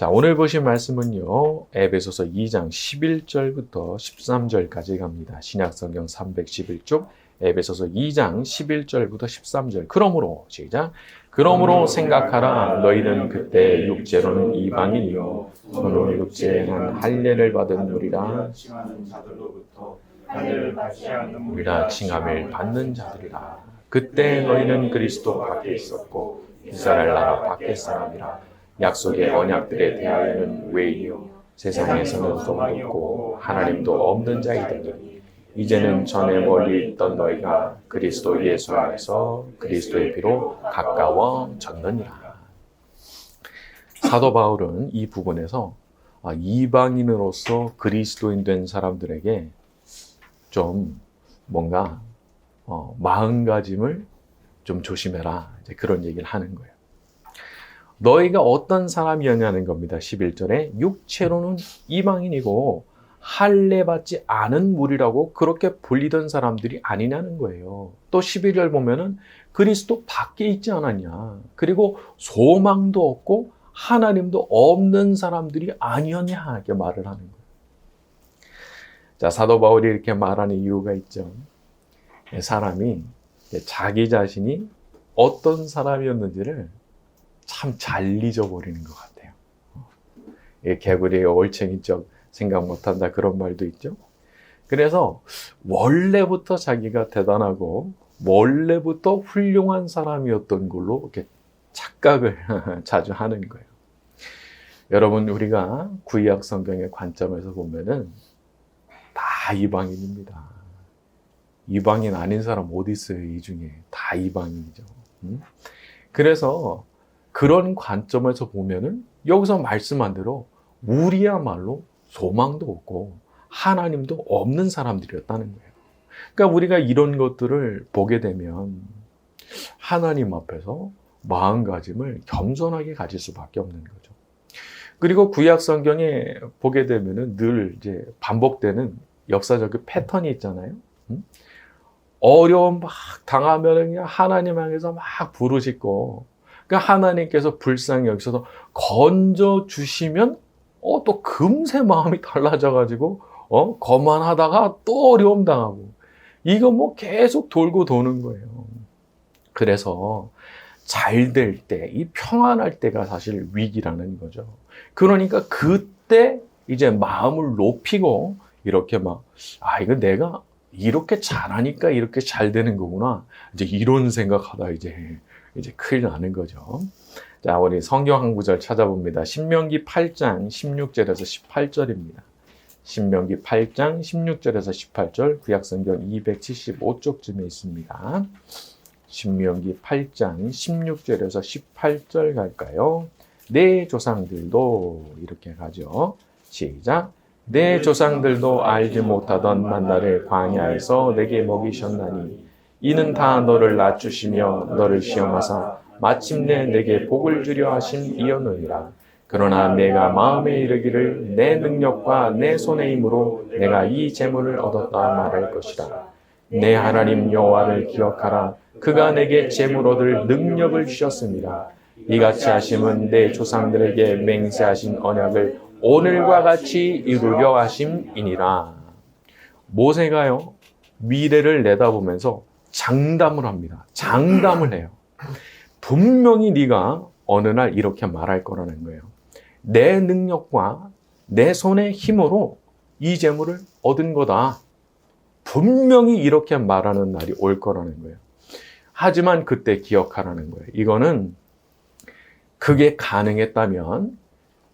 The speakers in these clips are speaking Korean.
자, 오늘 보신 말씀은요, 에베소서 2장 11절부터 13절까지 갑니다. 신약성경 311쪽, 에베소서 2장 11절부터 13절. 그러므로, 시작. 그러므로 생각하라. 너희는 그때 육체로는 이방인이요 손으로 육체는 할례를 받은 무리라 우리라 칭함을 받는 자들이라. 그때 너희는 그리스도 밖에 있었고 이스라엘 나라 밖에 사람이라. 약속의 언약들에 대하여는 외인이요 세상에서는 소망도 없고 하나님도 없는 자이더니 이제는 전에 멀리 있던 너희가 그리스도 예수 안에서 그리스도의 피로 가까워졌느니라. 사도 바울은 이 부분에서 이방인으로서 그리스도인 된 사람들에게 좀 뭔가 마음가짐을 좀 조심해라, 이제 그런 얘기를 하는 거예요. 너희가 어떤 사람이었냐는 겁니다. 11절에 육체로는 이방인이고 할례받지 않은 무리라고 그렇게 불리던 사람들이 아니냐는 거예요. 또 12절 보면은 그리스도 밖에 있지 않았냐, 그리고 소망도 없고 하나님도 없는 사람들이 아니었냐, 이렇게 말을 하는 거예요. 자, 사도 바울이 이렇게 말하는 이유가 있죠. 사람이 자기 자신이 어떤 사람이었는지를 참 잘 잊어버리는 것 같아요. 개구리의 올챙이적 생각 못한다, 그런 말도 있죠. 그래서 원래부터 자기가 대단하고 원래부터 훌륭한 사람이었던 걸로 이렇게 착각을 자주 하는 거예요. 여러분, 우리가 구약 성경의 관점에서 보면은 다 이방인입니다. 이방인 아닌 사람 어디 있어요? 이 중에 다 이방인이죠. 그래서 그런 관점에서 보면은 여기서 말씀한 대로 우리야말로 소망도 없고 하나님도 없는 사람들이었다는 거예요. 그러니까 우리가 이런 것들을 보게 되면 하나님 앞에서 마음가짐을 겸손하게 가질 수밖에 없는 거죠. 그리고 구약 성경에 보게 되면은 늘 이제 반복되는 역사적 패턴이 있잖아요. 어려움 막 당하면 그냥 하나님 향해서 막 부르짖고, 그러니까 하나님께서 불쌍히 여기서도 건져 주시면 또 금세 마음이 달라져가지고 거만하다가 또 어려움 당하고, 이거 뭐 계속 돌고 도는 거예요. 그래서 잘 될 때, 이 평안할 때가 사실 위기라는 거죠. 그러니까 그때 이제 마음을 높이고 이렇게 막 이거 내가 이렇게 잘하니까 이렇게 잘 되는 거구나, 이제 이런 생각하다 이제 큰일 나는 거죠. 자, 우리 성경 한 구절 찾아봅니다. 신명기 8장 16절에서 18절입니다. 신명기 8장 16절에서 18절, 구약성경 275쪽쯤에 있습니다. 신명기 8장 16절에서 18절 갈까요? 내 조상들도, 이렇게 가죠. 시작. 내 조상들도 알지 못하던 만나를 광야에서 내게 먹이셨나니 이는 다 너를 낮추시며 너를 시험하사 마침내 내게 복을 주려 하심이었느니라. 그러나 내가 마음에 이르기를 내 능력과 내 손의 힘으로 내가 이 재물을 얻었다 말할 것이라. 내 하나님 여호와를 기억하라. 그가 내게 재물 얻을 능력을 주셨습니다. 이같이 하심은 내 조상들에게 맹세하신 언약을 오늘과 같이 이루려 하심이니라. 모세가요, 미래를 내다보면서 장담을 합니다. 장담을 해요. 분명히 네가 어느 날 이렇게 말할 거라는 거예요. 내 능력과 내 손의 힘으로 이 재물을 얻은 거다. 분명히 이렇게 말하는 날이 올 거라는 거예요. 하지만 그때 기억하라는 거예요. 이거는 그게 가능했다면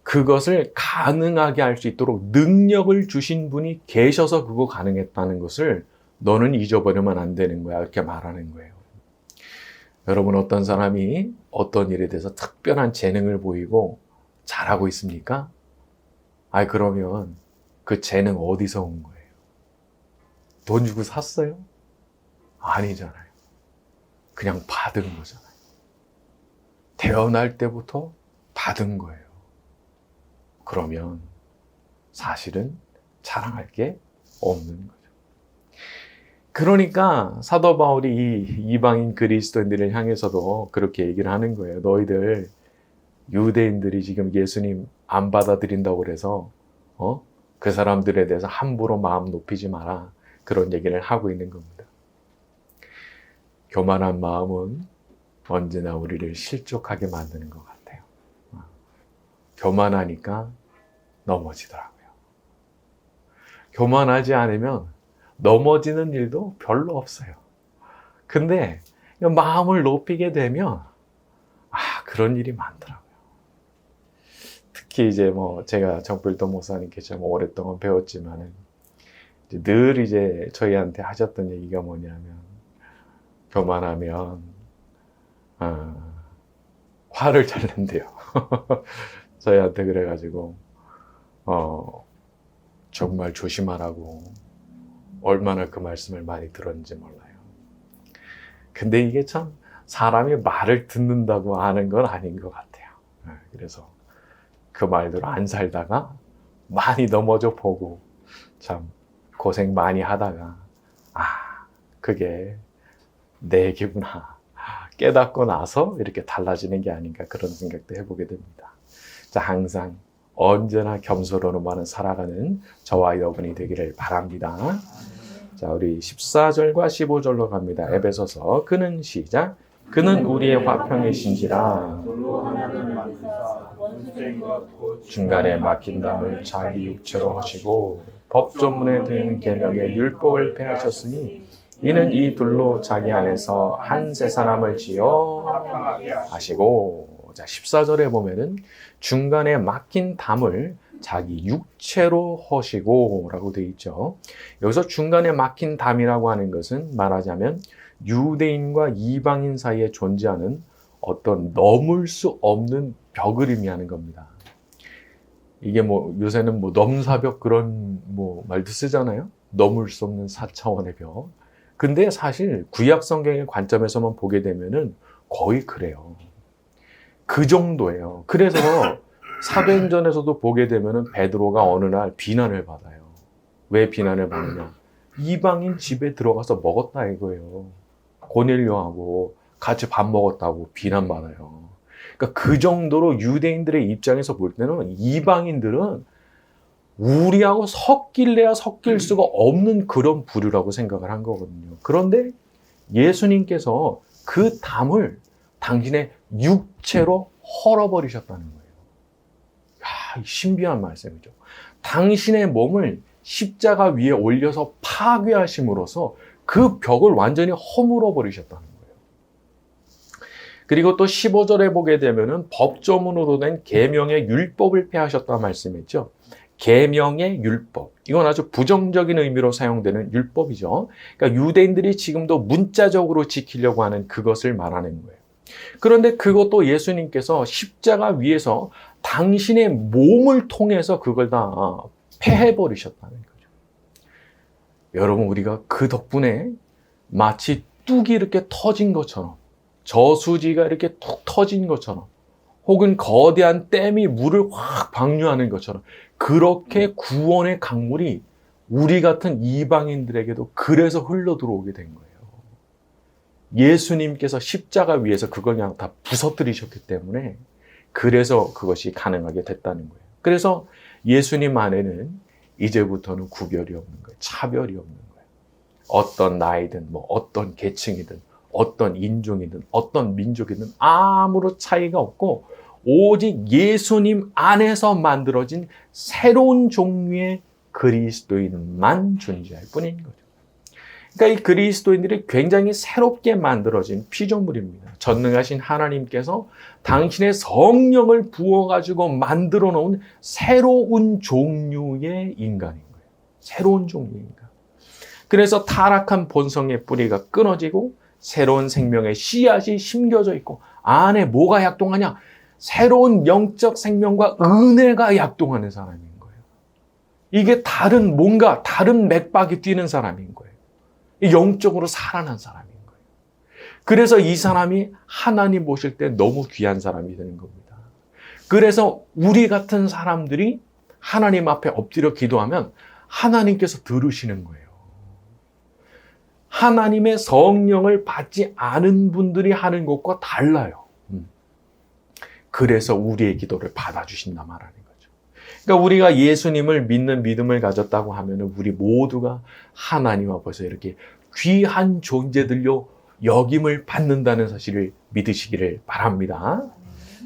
그것을 가능하게 할 수 있도록 능력을 주신 분이 계셔서 그거 가능했다는 것을 너는 잊어버리면 안 되는 거야, 이렇게 말하는 거예요. 여러분, 어떤 사람이 어떤 일에 대해서 특별한 재능을 보이고 잘하고 있습니까? 그러면 그 재능 어디서 온 거예요? 돈 주고 샀어요? 아니잖아요. 그냥 받은 거잖아요. 태어날 때부터 받은 거예요. 그러면 사실은 자랑할 게 없는 거죠. 그러니까 사도 바울이 이 이방인 그리스도인들을 향해서도 그렇게 얘기를 하는 거예요. 너희들 유대인들이 지금 예수님 안 받아들인다고 그래서 그 사람들에 대해서 함부로 마음 높이지 마라. 그런 얘기를 하고 있는 겁니다. 교만한 마음은 언제나 우리를 실족하게 만드는 것 같아요. 교만하니까 넘어지더라고요. 교만하지 않으면 넘어지는 일도 별로 없어요. 근데 마음을 높이게 되면 그런 일이 많더라고요. 특히 이제 제가 정필도 목사님께서 오랫동안 배웠지만은 늘 이제 저희한테 하셨던 얘기가 뭐냐면 교만하면 화를 잘 낸대요. 저희한테 그래가지고 정말 조심하라고 얼마나 그 말씀을 많이 들었는지 몰라요. 근데 이게 참 사람이 말을 듣는다고 아는 건 아닌 것 같아요. 그래서 그 말대로 안 살다가 많이 넘어져 보고 참 고생 많이 하다가 그게 내 얘기구나 깨닫고 나서 이렇게 달라지는 게 아닌가 그런 생각도 해보게 됩니다. 자, 항상 언제나 겸손으로만 살아가는 저와 여러분이 되기를 바랍니다. 자, 우리 14절과 15절로 갑니다. 에베소서. 그는 시작. 그는 우리의 화평이신지라 중간에 막힌 담을 자기 육체로 하시고 법조문에 든 계명의 율법을 폐하셨으니 이는 이 둘로 자기 안에서 한 새 사람을 지어 하시고. 자, 14절에 보면은 중간에 막힌 담을 자기 육체로 허시고 라고 되어 있죠. 여기서 중간에 막힌 담이라고 하는 것은 말하자면 유대인과 이방인 사이에 존재하는 어떤 넘을 수 없는 벽을 의미하는 겁니다. 이게 요새는 넘사벽 그런 말도 쓰잖아요. 넘을 수 없는 4차원의 벽. 근데 사실 구약 성경의 관점에서만 보게 되면은 거의 그래요. 그 정도예요. 그래서 사도행전에서도 보게 되면은 베드로가 어느 날 비난을 받아요. 왜 비난을 받느냐? 이방인 집에 들어가서 먹었다 이거예요. 고넬료하고 같이 밥 먹었다고 비난받아요. 그러니까 그 정도로 유대인들의 입장에서 볼 때는 이방인들은 우리하고 섞일래야 섞일 수가 없는 그런 부류라고 생각을 한 거거든요. 그런데 예수님께서 그 담을 당신의 육체로 헐어버리셨다는 거예요. 신비한 말씀이죠. 당신의 몸을 십자가 위에 올려서 파괴하심으로써 그 벽을 완전히 허물어 버리셨다는 거예요. 그리고 또 15절에 보게 되면은 법조문으로 된 계명의 율법을 폐하셨다는 말씀이죠. 계명의 율법. 이건 아주 부정적인 의미로 사용되는 율법이죠. 그러니까 유대인들이 지금도 문자적으로 지키려고 하는 그것을 말하는 거예요. 그런데 그것도 예수님께서 십자가 위에서 당신의 몸을 통해서 그걸 다 폐해버리셨다는 거죠. 여러분, 우리가 그 덕분에 마치 뚝이 이렇게 터진 것처럼, 저수지가 이렇게 툭 터진 것처럼, 혹은 거대한 댐이 물을 확 방류하는 것처럼 그렇게 구원의 강물이 우리 같은 이방인들에게도 그래서 흘러 들어오게 된 거예요. 예수님께서 십자가 위에서 그걸 그냥 다 부서뜨리셨기 때문에 그래서 그것이 가능하게 됐다는 거예요. 그래서 예수님 안에는 이제부터는 구별이 없는 거예요. 차별이 없는 거예요. 어떤 나이든 어떤 계층이든 어떤 인종이든 어떤 민족이든 아무런 차이가 없고 오직 예수님 안에서 만들어진 새로운 종류의 그리스도인만 존재할 뿐인 거죠. 그러니까 이 그리스도인들이 굉장히 새롭게 만들어진 피조물입니다. 전능하신 하나님께서 당신의 성령을 부어가지고 만들어 놓은 새로운 종류의 인간인 거예요. 새로운 종류의 인간. 그래서 타락한 본성의 뿌리가 끊어지고 새로운 생명의 씨앗이 심겨져 있고 안에 뭐가 약동하냐? 새로운 영적 생명과 은혜가 약동하는 사람인 거예요. 이게 다른 맥박이 뛰는 사람인 거예요. 영적으로 살아난 사람인 거예요. 그래서 이 사람이 하나님 보실 때 너무 귀한 사람이 되는 겁니다. 그래서 우리 같은 사람들이 하나님 앞에 엎드려 기도하면 하나님께서 들으시는 거예요. 하나님의 성령을 받지 않은 분들이 하는 것과 달라요. 그래서 우리의 기도를 받아주신다 말하는 거죠. 그러니까 우리가 예수님을 믿는 믿음을 가졌다고 하면 우리 모두가 하나님 앞에서 이렇게 귀한 존재들로 여김을 받는다는 사실을 믿으시기를 바랍니다.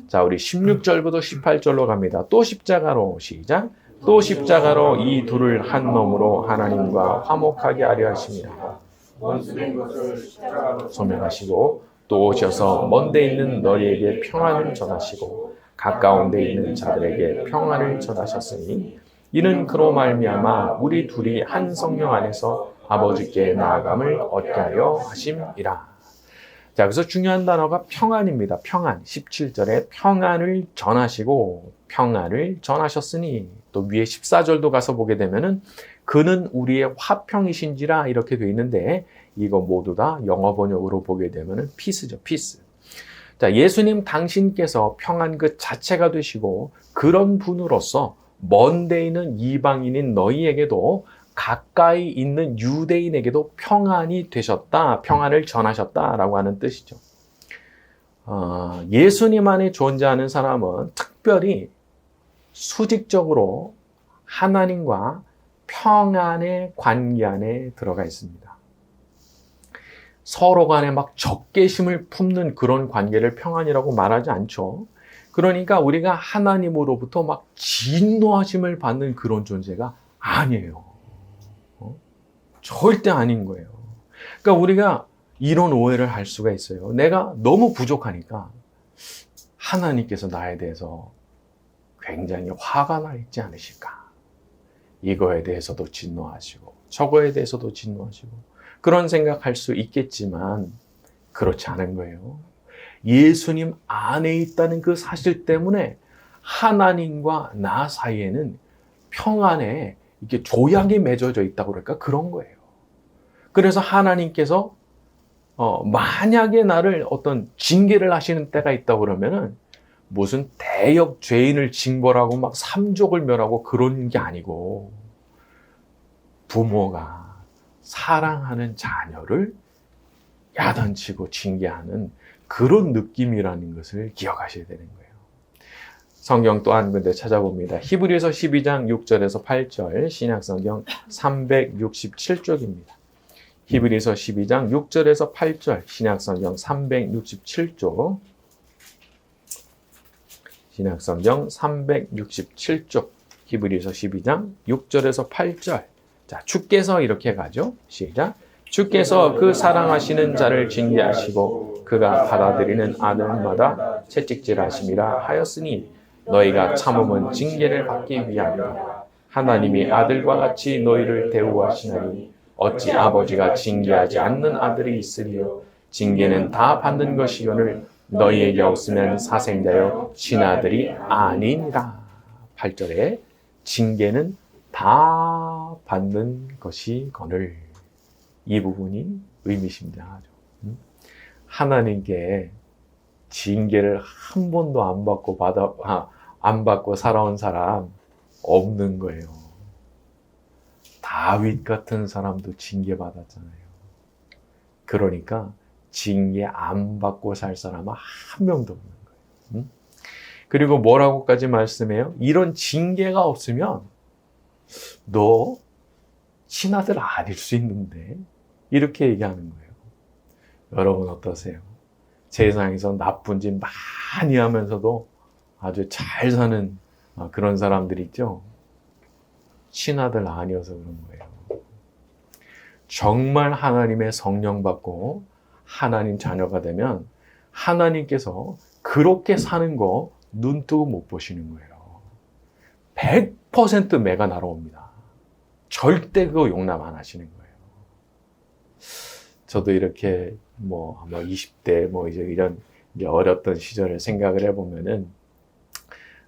자, 우리 16절부터 18절로 갑니다. 또 십자가로 시작. 또 십자가로 이 둘을 한 몸으로 하나님과 화목하게 하려 하십니다. 원수된 것을 십자가로 소명하시고 또 오셔서 먼데 있는 너희에게 평안을 전하시고 가까운 데 있는 자들에게 평안을 전하셨으니 이는 그로 말미암아 우리 둘이 한 성령 안에서 아버지께 나아감을 얻게 하려 하심이라. 자, 그래서 중요한 단어가 평안입니다. 평안. 17절에 평안을 전하시고 평안을 전하셨으니, 또 위에 14절도 가서 보게 되면은 그는 우리의 화평이신지라 이렇게 돼 있는데, 이거 모두 다 영어 번역으로 보게 되면은 피스죠. 피스. 자, 예수님 당신께서 평안 그 자체가 되시고 그런 분으로서 먼 데 있는 이방인인 너희에게도 가까이 있는 유대인에게도 평안이 되셨다, 평안을 전하셨다라고 하는 뜻이죠. 예수님 안에 존재하는 사람은 특별히 수직적으로 하나님과 평안의 관계 안에 들어가 있습니다. 서로 간에 막 적개심을 품는 그런 관계를 평안이라고 말하지 않죠. 그러니까 우리가 하나님으로부터 막 진노하심을 받는 그런 존재가 아니에요. 절대 아닌 거예요. 그러니까 우리가 이런 오해를 할 수가 있어요. 내가 너무 부족하니까 하나님께서 나에 대해서 굉장히 화가 나 있지 않으실까? 이거에 대해서도 진노하시고 저거에 대해서도 진노하시고 그런 생각할 수 있겠지만 그렇지 않은 거예요. 예수님 안에 있다는 그 사실 때문에 하나님과 나 사이에는 평안에 이게 조약이 맺어져 있다고 그럴까? 그런 거예요. 그래서 하나님께서 만약에 나를 어떤 징계를 하시는 때가 있다고 그러면은 무슨 대역 죄인을 징벌하고 막 삼족을 멸하고 그런 게 아니고 부모가 사랑하는 자녀를 야단치고 징계하는 그런 느낌이라는 것을 기억하셔야 되는 거예요. 성경 또 한 군데 찾아봅니다. 히브리서 12장 6절에서 8절, 신약성경 367쪽입니다. 히브리서 12장 6절에서 8절, 신약성경 367쪽, 신약성경 367쪽, 히브리서 12장 6절에서 8절. 자, 주께서 이렇게 가죠. 시작. 주께서 그 사랑하시는 자를 징계하시고 그가 받아들이는 아들마다 채찍질하심이라 하였으니 너희가 참음은 징계를 받기 위함이라. 하나님이 아들과 같이 너희를 대우하시나니 어찌 아버지가 징계하지 않는 아들이 있으리요. 징계는 다 받는 것이오늘 너희에게 없으면 사생자여 친아들이 아니니라. 8절에 징계는 다 받는 것이거늘. 이 부분이 의미심장하죠. 하나님께 징계를 한 번도 안 받고 살아온 사람 없는 거예요. 다윗 같은 사람도 징계 받았잖아요. 그러니까 징계 안 받고 살 사람은 한 명도 없는 거예요. 그리고 뭐라고까지 말씀해요? 이런 징계가 없으면 너 친아들 아닐 수 있는데 이렇게 얘기하는 거예요. 여러분 어떠세요? 세상에서 나쁜 짓 많이 하면서도 아주 잘 사는 그런 사람들이 있죠. 친아들 아니어서 그런 거예요. 정말 하나님의 성령 받고 하나님 자녀가 되면 하나님께서 그렇게 사는 거 눈 뜨고 못 보시는 거예요. 100% 매가 날아옵니다. 절대 그거 용납 안 하시는 거예요. 저도 이렇게 뭐 20대 이제 이런 이제 어렸던 시절을 생각을 해보면은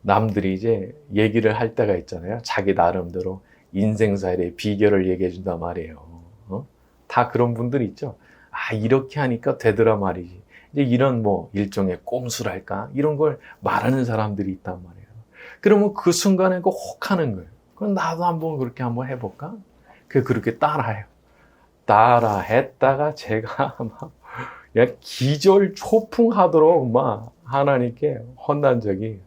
남들이 이제 얘기를 할 때가 있잖아요. 자기 나름대로 인생살이의 비결을 얘기해 준단 말이에요. 다 그런 분들이 있죠. 이렇게 하니까 되더라 말이지. 이제 이런 일종의 꼼수랄까? 이런 걸 말하는 사람들이 있단 말이에요. 그러면 그 순간에 혹하는 거예요. 그럼 나도 그렇게 한번 해볼까? 그렇게 따라해요. 따라 했다가 제가 그냥 기절초풍하도록 막 하나님께 혼난 적이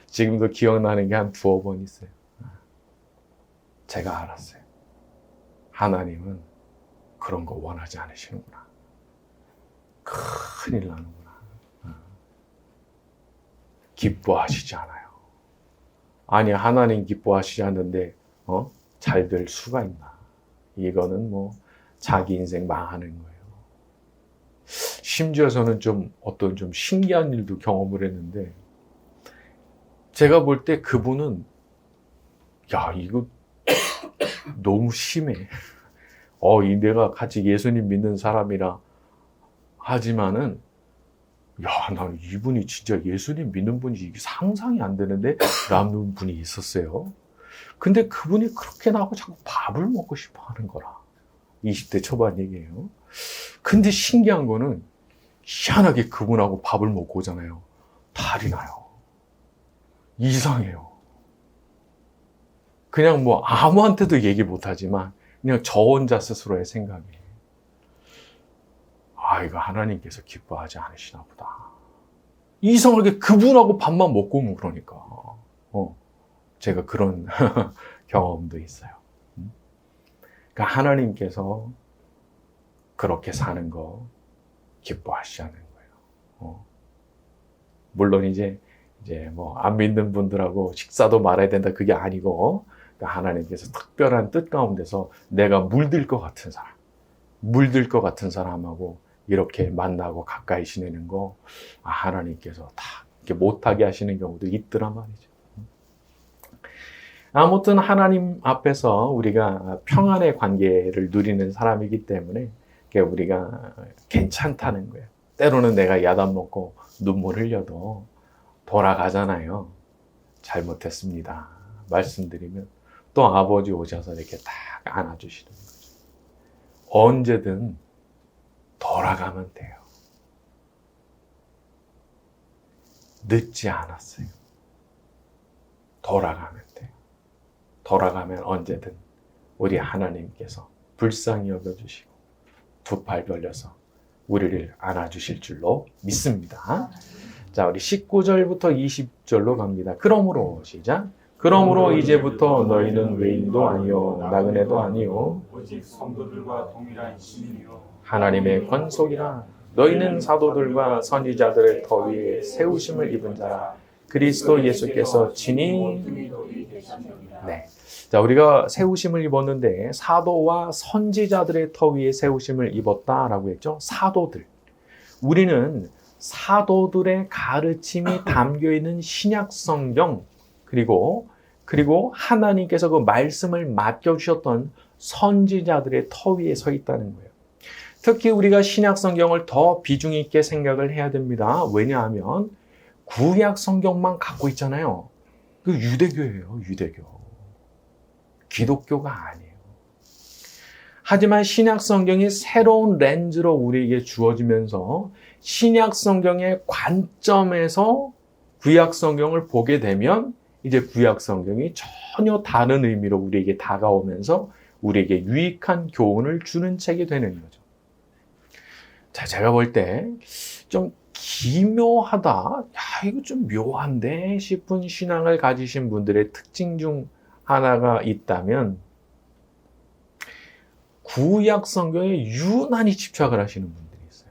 지금도 기억나는 게 한 두어 번 있어요. 제가 알았어요. 하나님은 그런 거 원하지 않으시는구나. 큰일 나는구나. 기뻐하시지 않아요. 아니, 하나님 기뻐하시지 않는데 잘 될 수가 있나. 이거는 뭐 자기 인생 망하는 거예요. 심지어서는 좀 어떤 좀 신기한 일도 경험을 했는데, 제가 볼 때 그분은 야, 이거 너무 심해. 이 내가 같이 예수님 믿는 사람이라 하지만은, 야, 나는 이분이 진짜 예수님 믿는 분이 이게 상상이 안 되는데 라는 분이 있었어요. 근데 그분이 그렇게 나하고 자꾸 밥을 먹고 싶어 하는 거라. 20대 초반 얘기예요. 근데 신기한 거는 희한하게 그분하고 밥을 먹고 오잖아요. 탈이 나요. 이상해요. 그냥 뭐 아무한테도 얘기 못하지만 그냥 저 혼자 스스로의 생각이, 이거 하나님께서 기뻐하지 않으시나 보다. 이상하게 그분하고 밥만 먹고 오면 그러니까. 제가 그런 경험도 있어요. 그러니까 하나님께서 그렇게 사는 거 기뻐하시지 않는 거예요. 물론 이제 뭐 안 믿는 분들하고 식사도 말아야 된다, 그게 아니고, 그러니까 하나님께서 특별한 뜻 가운데서 내가 물들 것 같은 사람하고 이렇게 만나고 가까이 지내는 거, 하나님께서 다 이렇게 못하게 하시는 경우도 있더란 말이죠. 아무튼 하나님 앞에서 우리가 평안의 관계를 누리는 사람이기 때문에 우리가 괜찮다는 거예요. 때로는 내가 야단 먹고 눈물 흘려도 돌아가잖아요. 잘못했습니다 말씀드리면 또 아버지 오셔서 이렇게 딱 안아주시는 거죠. 언제든 돌아가면 돼요. 늦지 않았어요. 돌아가면 돼요. 돌아가면 언제든 우리 하나님께서 불쌍히 여겨주시고 두 팔 벌려서 우리를 안아주실 줄로 믿습니다. 자, 우리 19절부터 20절로 갑니다. 그러므로 시작. 그러므로 이제부터 너희는 외인도 아니요 나그네도 아니요 오직 성도들과 동일한 신이요 하나님의 권속이라. 너희는 사도들과 선지자들의 터 위에 세우심을 입은 자라. 그리스도 예수께서 친히. 네. 자, 우리가 세우심을 입었는데 사도와 선지자들의 터 위에 세우심을 입었다라고 했죠. 사도들. 우리는 사도들의 가르침이 담겨 있는 신약 성경, 그리고 하나님께서 그 말씀을 맡겨 주셨던 선지자들의 터 위에 서 있다는 거예요. 특히 우리가 신약 성경을 더 비중 있게 생각을 해야 됩니다. 왜냐하면 구약 성경만 갖고 있잖아요. 그 유대교예요, 유대교. 기독교가 아니에요. 하지만 신약 성경이 새로운 렌즈로 우리에게 주어지면서 신약 성경의 관점에서 구약 성경을 보게 되면 이제 구약 성경이 전혀 다른 의미로 우리에게 다가오면서 우리에게 유익한 교훈을 주는 책이 되는 거죠. 자, 제가 볼 때 좀 기묘하다, 야, 이거 좀 묘한데 싶은 신앙을 가지신 분들의 특징 중 하나가 있다면 구약 성경에 유난히 집착을 하시는 분들이 있어요.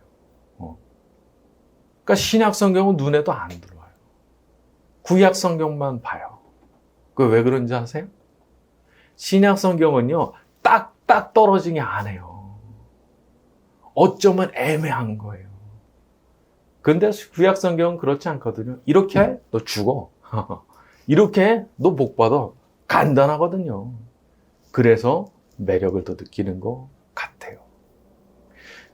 그러니까 신약 성경은 눈에도 안 들어와요. 구약 성경만 봐요. 그 왜 그런지 아세요? 신약 성경은요, 딱딱 떨어지게 안 해요. 어쩌면 애매한 거예요. 근데 구약 성경은 그렇지 않거든요. 이렇게 해, 너 죽어. 이렇게 해, 너 복 받아. 간단하거든요. 그래서 매력을 더 느끼는 것 같아요.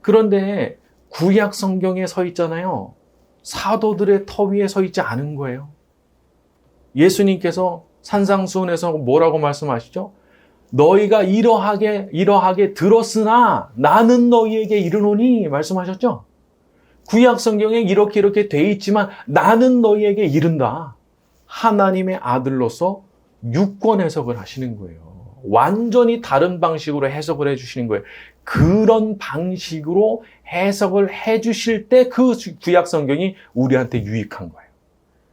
그런데 구약 성경에 서 있잖아요. 사도들의 터 위에 서 있지 않은 거예요. 예수님께서 산상수훈에서 뭐라고 말씀하시죠? 너희가 이러하게 들었으나 나는 너희에게 이르노니 말씀하셨죠? 구약 성경에 이렇게 돼 있지만 나는 너희에게 이른다. 하나님의 아들로서 유권 해석을 하시는 거예요. 완전히 다른 방식으로 해석을 해주시는 거예요. 그런 방식으로 해석을 해주실 때 그 구약 성경이 우리한테 유익한 거예요.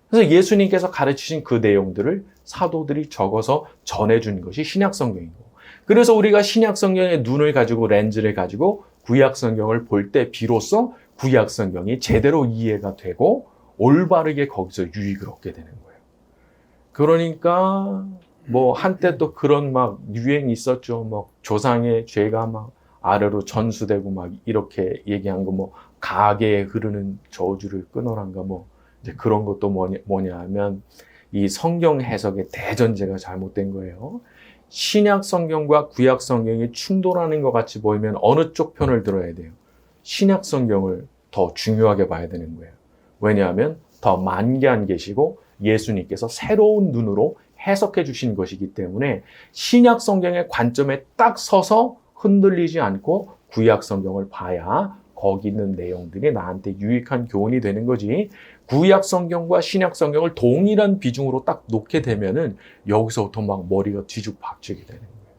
그래서 예수님께서 가르치신 그 내용들을 사도들이 적어서 전해준 것이 신약 성경이고, 그래서 우리가 신약 성경의 눈을 가지고 렌즈를 가지고 구약 성경을 볼 때 비로소 구약 성경이 제대로 이해가 되고 올바르게 거기서 유익을 얻게 되는 거예요. 그러니까 뭐 한때 또 그런 막 유행이 있었죠. 뭐 조상의 죄가 막 아래로 전수되고 막 이렇게 얘기한 거, 뭐 가게에 흐르는 저주를 끊어란가, 뭐 이제 그런 것도 뭐냐 하면 이 성경 해석의 대전제가 잘못된 거예요. 신약 성경과 구약 성경이 충돌하는 것 같이 보이면 어느 쪽 편을 들어야 돼요? 신약 성경을 더 중요하게 봐야 되는 거예요. 왜냐하면 더 만개한 계시고 예수님께서 새로운 눈으로 해석해 주신 것이기 때문에 신약 성경의 관점에 딱 서서 흔들리지 않고 구약 성경을 봐야 거기 있는 내용들이 나한테 유익한 교훈이 되는 거지, 구약 성경과 신약 성경을 동일한 비중으로 딱 놓게 되면은 여기서부터 막 머리가 뒤죽박죽이 되는 거예요.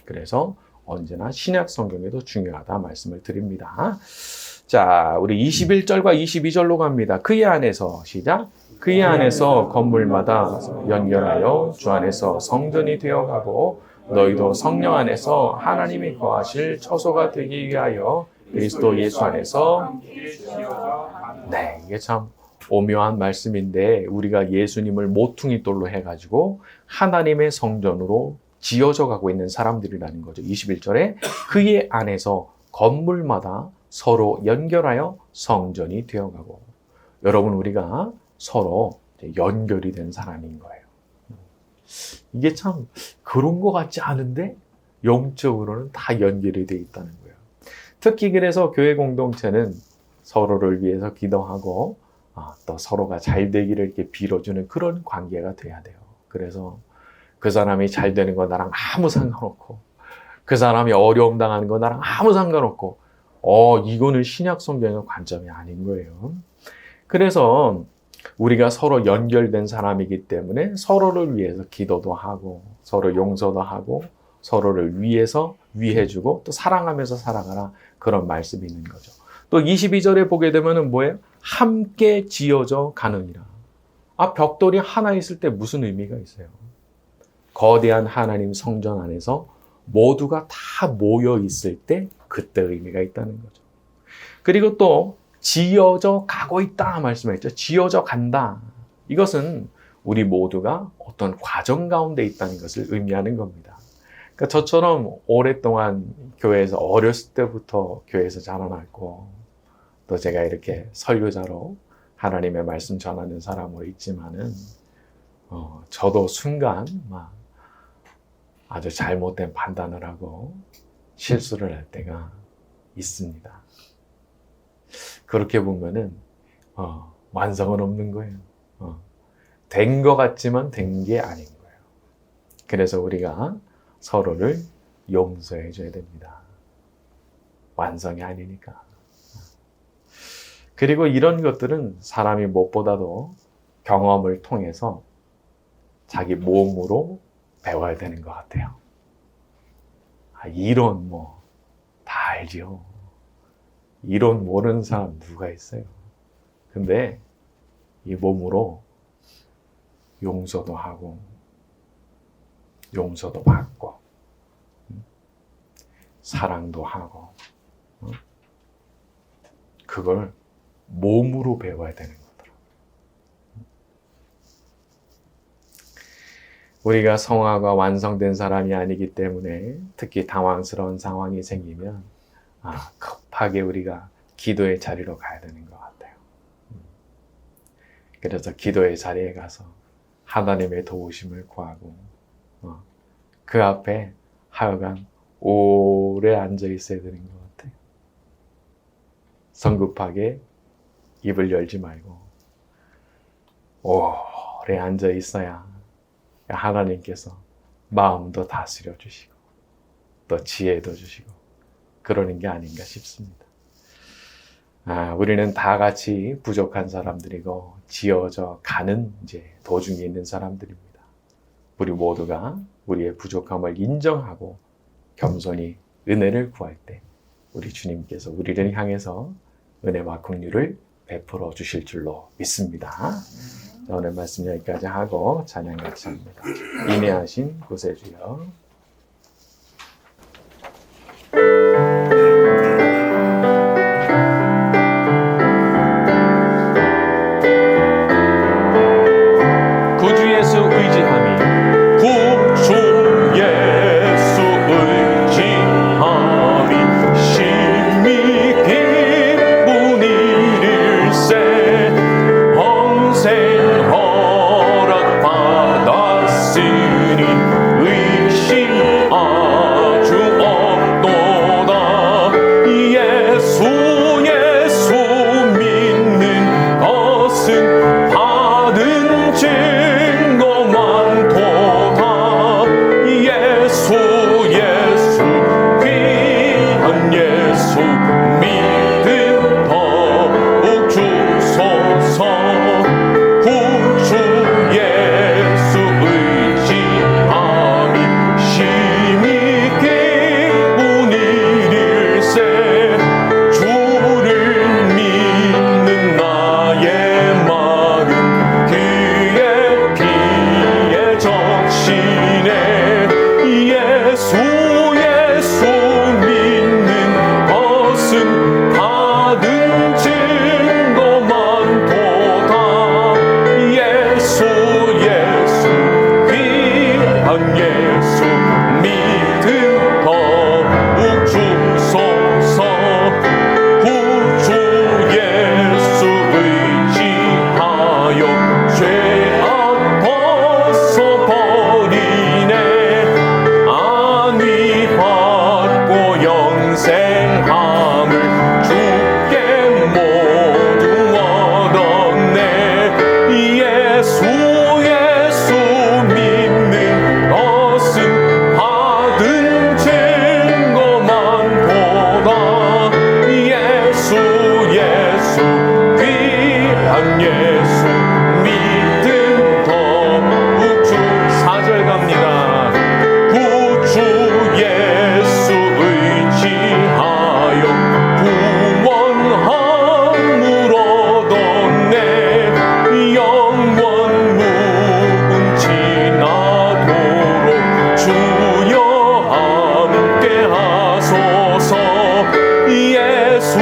그래서 언제나 신약 성경에도 중요하다 말씀을 드립니다. 자, 우리 21절과 22절로 갑니다. 그의 안에서, 시작. 그의 안에서 건물마다 연결하여 주 안에서 성전이 되어가고 너희도 성령 안에서 하나님이 거하실 처소가 되기 위하여 그리스도 예수 안에서. 네, 이게 참 오묘한 말씀인데 우리가 예수님을 모퉁이 돌로 해가지고 하나님의 성전으로 지어져 가고 있는 사람들이라는 거죠. 21절에 그의 안에서 건물마다 서로 연결하여 성전이 되어가고. 여러분, 우리가 서로 연결이 된 사람인 거예요. 이게 참 그런 것 같지 않은데 영적으로는 다 연결이 되어 있다는 거예요. 특히 그래서 교회 공동체는 서로를 위해서 기도하고 또 서로가 잘 되기를 이렇게 빌어주는 그런 관계가 돼야 돼요. 그래서 그 사람이 잘 되는 거 나랑 아무 상관없고, 그 사람이 어려움 당하는 거 나랑 아무 상관없고, 이거는 신약 성경의 관점이 아닌 거예요. 그래서 우리가 서로 연결된 사람이기 때문에 서로를 위해서 기도도 하고 서로 용서도 하고 서로를 위해서 위해주고 또 사랑하면서 살아가라, 그런 말씀이 있는 거죠. 또 22절에 보게 되면은 뭐예요? 함께 지어져 가느니라. 벽돌이 하나 있을 때 무슨 의미가 있어요? 거대한 하나님 성전 안에서 모두가 다 모여 있을 때 그때 의미가 있다는 거죠. 그리고 또 지어져 가고 있다 말씀했죠. 지어져 간다. 이것은 우리 모두가 어떤 과정 가운데 있다는 것을 의미하는 겁니다. 그러니까 저처럼 오랫동안 교회에서 어렸을 때부터 교회에서 자라났고 또 제가 이렇게 설교자로 하나님의 말씀 전하는 사람으로 있지만은 저도 순간 막 아주 잘못된 판단을 하고 실수를 할 때가 있습니다. 그렇게 보면은 완성은 없는 거예요. 된 것 같지만 된 게 아닌 거예요. 그래서 우리가 서로를 용서해 줘야 됩니다. 완성이 아니니까. 그리고 이런 것들은 사람이 무엇보다도 경험을 통해서 자기 몸으로 배워야 되는 것 같아요. 이론 다 알죠. 이론 모르는 사람 누가 있어요. 근데 이 몸으로 용서도 하고 용서도 받고 사랑도 하고 그걸 몸으로 배워야 되는 거더라고요. 우리가 성화가 완성된 사람이 아니기 때문에 특히 당황스러운 상황이 생기면 급하게 우리가 기도의 자리로 가야 되는 것 같아요. 그래서 기도의 자리에 가서 하나님의 도우심을 구하고 그 앞에 하여간 오래 앉아 있어야 되는 것 같아요. 성급하게 입을 열지 말고 오래 앉아 있어야 하나님께서 마음도 다스려 주시고 또 지혜도 주시고 그러는 게 아닌가 싶습니다. 우리는 다 같이 부족한 사람들이고 지어져 가는 도중에 있는 사람들입니다. 우리 모두가 우리의 부족함을 인정하고 겸손히 은혜를 구할 때 우리 주님께서 우리를 향해서 은혜와 긍휼을 베풀어 주실 줄로 믿습니다. 자, 오늘 말씀 여기까지 하고 찬양 같이 합니다. 인내하신 구세주여. 구주 예수 의지함이 구주 예수 의지함이 심히 기쁜 일일세 평생 허락 받았으니 의심 아주 없도다. 예수 믿는 것은 받은 증거 많도다. 예수 귀한 예수 믿음 더욱 주소서. 구주 예수 의지함이 심히 기쁜 일일세. 주를 믿는 나의 마음 그의 피에 적시네. 예수 믿는 것은 받은 증거 많도다. 예수 귀한 예수 믿음 더욱 주소서. 구주 예수 의지하여 죄악 벗어버리네. 안위 받고 영생함을 주께 모두 얻었네. 예수 믿는 것은 받은 증거 많도다. 예수 귀한 예수 믿음 더욱 주. 4절 갑니다. 구주 예수 의지하여 구원함을 얻었네. 영원 무궁 지나도록 주여 함께 하소서. 예수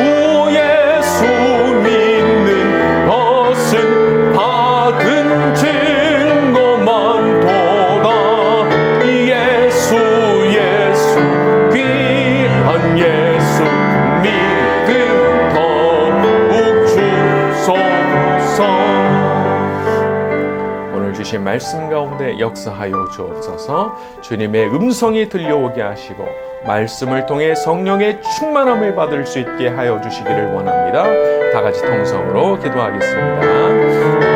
믿는 것은 받은 증거 많도다. 예수 귀한 예수 믿음 더욱 주소서. 오늘 주신 말씀 가운데 역사하여 주옵소서. 주님의 음성이 들려오게 하시고 말씀을 통해 성령의 충만함을 받을 수 있게 하여 주시기를 원합니다. 다 같이 통성으로 기도하겠습니다.